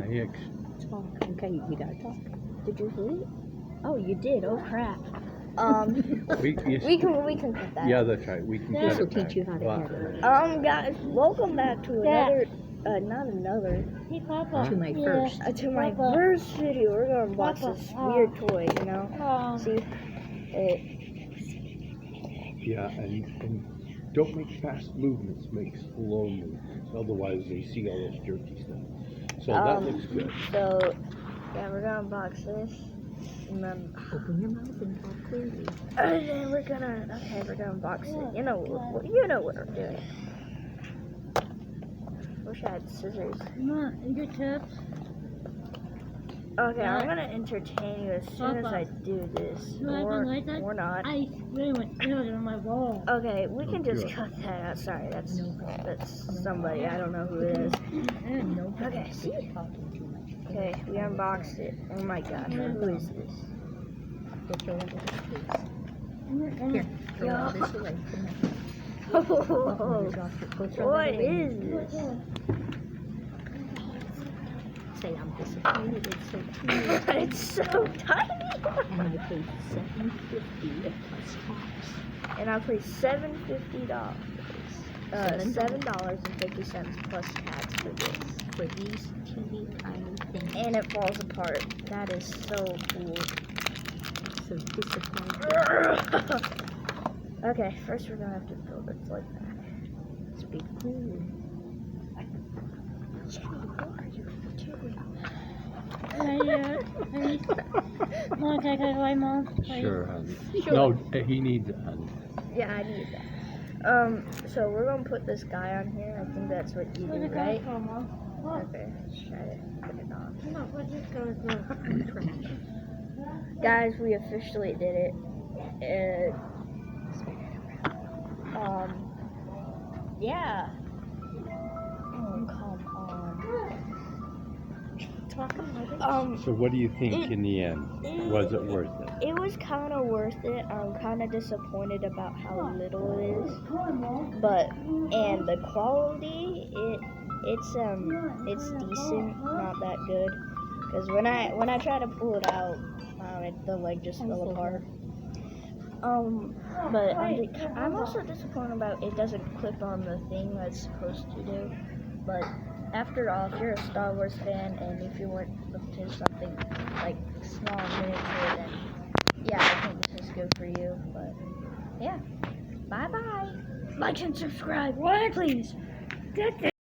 Talk. Okay, you gotta talk. Did you hear it? Oh, you did. Oh crap. We We can cut that. Yeah, that's right. We can This cut will it back. teach you how to Well, edit. Guys, welcome back to another. Not another. Hey, Papa. To my first. To my Papa. first video. We're gonna unbox Papa. this weird toy. You know. See, it. yeah, and don't make fast movements. Make slow movements. Otherwise, they see all this jerky stuff. So that looks good. So, yeah, we're gonna unbox this. And then, Open your mouth and talk clearly. and then we're gonna unbox it. You know what we're doing. Wish I had scissors. Your tips. Okay, I'm gonna entertain you as soon as Papa. I do this, You haven't like that? or not. I really went on my wall. Okay, we can just good. cut that out. Sorry, that's No. somebody. I don't know who it is. No. Okay, see? Talking too much. Okay, we unboxed it. Oh my gosh, who is this? Go throw it in Here, throw Yeah. all this away. Oh, Go throw what that away. is this? Say I'm disappointed. It's so cute. It's so tiny. And I paid $7.50 plus tax. And I paid $7.50. $7.50 plus tax for this. For these teeny tiny things. And it falls apart. That is so cool. So disappointed. Okay, first we're gonna have to build it like that. It's big cool. Okay, Mom. Sure, honey. No, he needs it, honey. Yeah, I need that. So we're gonna put this guy on here. I think that's what you do, right? Okay, let's try to put it on. Guys, we officially did it. Yeah. Oh, come on. So what do you think in the end? Was it worth it? It was kind of worth it. I'm kind of disappointed about how little it is, but and the quality, it's decent, not that good. Because when I try to pull it out, the leg just fell apart. But I'm also disappointed about it doesn't clip on the thing that it's supposed to do. But after all, if you're a Star Wars fan and if you want to something like small miniature, then yeah, I think this is good for you. But yeah, bye bye. Like and subscribe, please.